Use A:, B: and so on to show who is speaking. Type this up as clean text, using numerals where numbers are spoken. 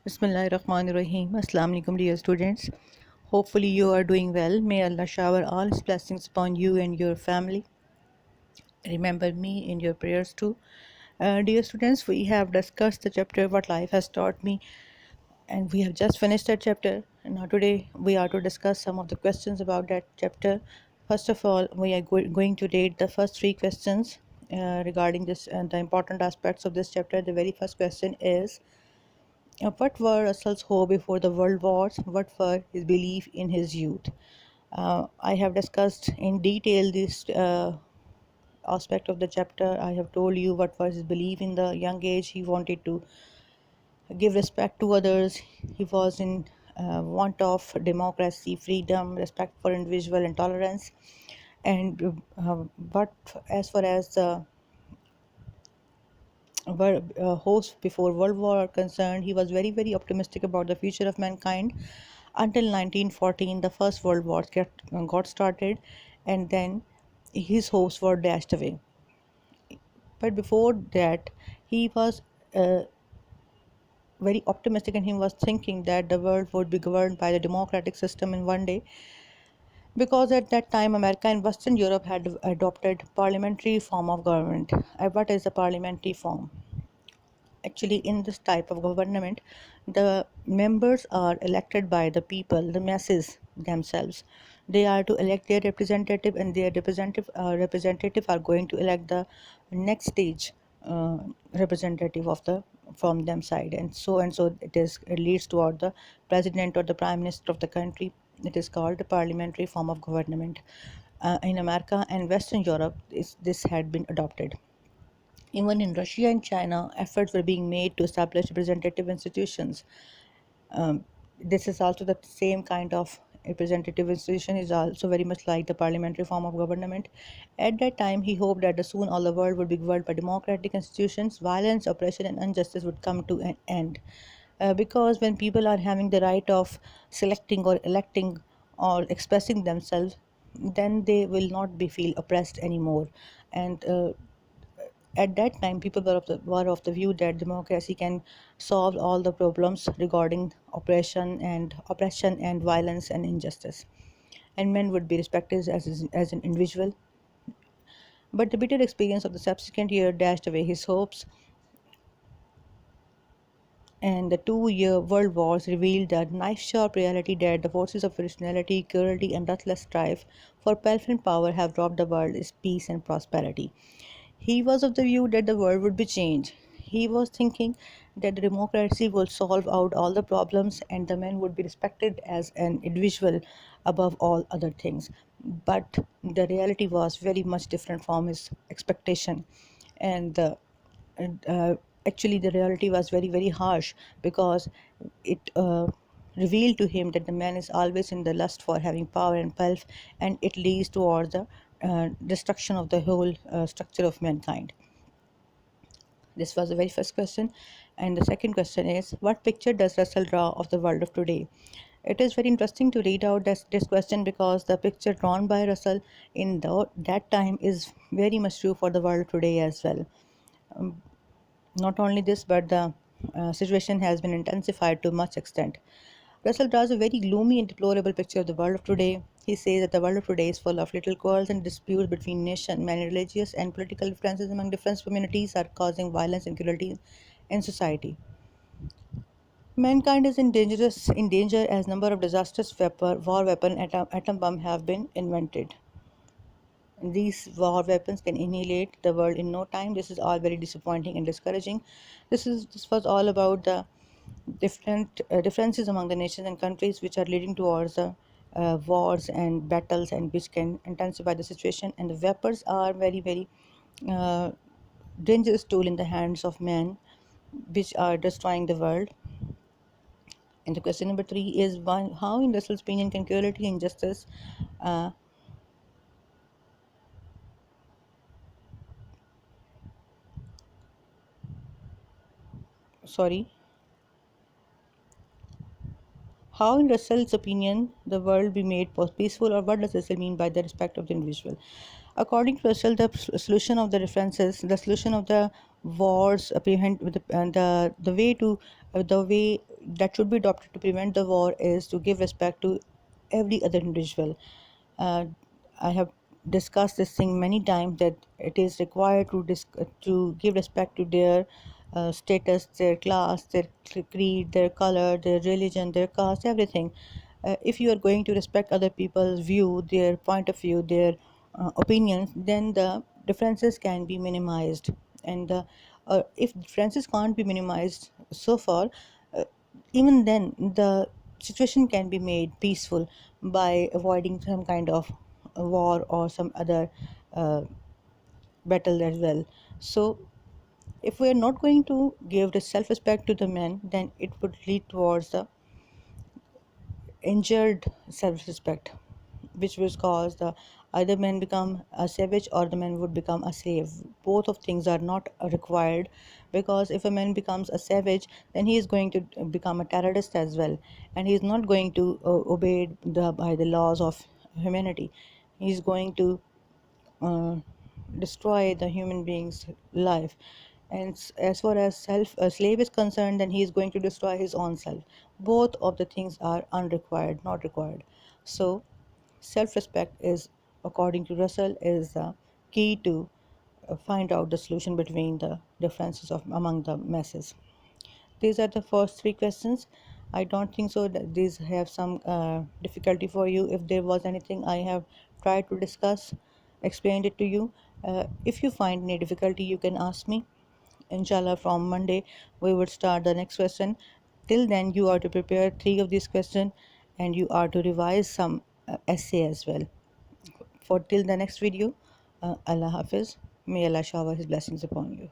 A: Bismillahirrahmanirrahim. Assalamu alaikum, dear students. Hopefully, you are doing well. May Allah shower all His blessings upon you and your family. Remember me in your prayers too. Dear students, we have discussed the chapter What Life Has Taught Me, and we have just finished that chapter. And now, today, we are to discuss some of the questions about that chapter. First of all, we are going to read the first three questions regarding this and the important aspects of this chapter. The very first question is, what were Russell's hope before the world wars? What were his belief in his youth? I have discussed in detail this aspect of the chapter. I have told you what was his belief in the young age. He wanted to give respect to others. He was in want of democracy, freedom, respect for individual, and tolerance. And but as far as the host before World War are concerned, he was very optimistic about the future of mankind until 1914. The First World War got started, and then his hopes were dashed away. But before that, he was very optimistic, and he was thinking that the world would be governed by the democratic system in one day, because at that time America and Western Europe had adopted parliamentary form of government. What is a parliamentary form? Actually, in this type of government, the members are elected by the people, the masses themselves. They are to elect their representative, and their representative are going to elect the next stage representative of the from them side, and so it leads toward the president or the prime minister of the country. It is called the parliamentary form of government. In America and Western Europe, this had been adopted. Even in Russia and China, efforts were being made to establish representative institutions. This is also the same kind of representative institution, is also very much like the parliamentary form of government. At that time, he hoped that soon all the world would be governed by democratic institutions, violence, oppression, and injustice would come to an end. Because when people are having the right of selecting or electing or expressing themselves, then they will not be feel oppressed anymore. And at that time, people were of the view that democracy can solve all the problems regarding oppression and violence and injustice, and men would be respected as an individual. But the bitter experience of the subsequent year dashed away his hopes, and the 2-year world wars revealed the knife-sharp reality that the forces of originality, cruelty, and ruthless strife for wealth and power have robbed the world's peace and prosperity. He was of the view that the world would be changed. He was thinking that the democracy would solve out all the problems, and the man would be respected as an individual above all other things. But the reality was very much different from his expectation. And actually, the reality was very harsh, because it revealed to him that the man is always in the lust for having power and wealth, and it leads towards the destruction of the whole structure of mankind. This was the very first question. And the second question is, what picture does Russell draw of the world of today? It is very interesting to read out this question, because the picture drawn by Russell in that time is very much true for the world today as well. Not only this, but the situation has been intensified to much extent. Russell draws a very gloomy and deplorable picture of the world of today. He says that the world of today is full of little quarrels and disputes between nations. Many religious and political differences among different communities are causing violence and cruelty in society. Mankind is in danger as number of disastrous war weapon atom bomb have been invented. These war weapons can annihilate the world in no time. This is all very disappointing and discouraging. This was all about the differences among the nations and countries, which are leading towards the wars and battles, and which can intensify the situation. And the weapons are very uh, dangerous tool in the hands of men, which are destroying the world. And the question number 3 is, how in Russell's opinion can cruelty and injustice uh, sorry how, in Russell's opinion, the world be made peaceful, or what does Russell mean by the respect of the individual? According to Russell, the solution of the wars, apprehend with the way that should be adopted to prevent the war is to give respect to every other individual. uh, I have discussed this thing many times that it is required to give respect to their status, their class, their creed, their color, their religion, their caste, everything. If you are going to respect other people's view, their point of view, their opinions, then the differences can be minimized. And if differences can't be minimized so far, uh, even then the situation can be made peaceful by avoiding some kind of war or some other uh, battle as well. So if we are not going to give the self-respect to the men, then it would lead towards the injured self-respect, which was cause the either men become a savage or the man would become a slave. Both of things are not required, because if a man becomes a savage, then he is going to become a terrorist as well, and he is not going to obey by the laws of humanity. He is going to uh, destroy the human being's life. And as far as self a slave is concerned, then he is going to destroy his own self. Both of the things are unrequired, not required. So self-respect is, according to Russell, is the key to find out the solution between the differences of among the masses. These are the first three questions. I don't think so that these have some difficulty for you. If there was anything I have tried to discuss, explained it to you. If you find any difficulty, you can ask me. Inshallah, from Monday, we will start the next question. Till then, you are to prepare three of these questions, and you are to revise some essay as well. For till the next video, Allah Hafiz. May Allah shower His blessings upon you.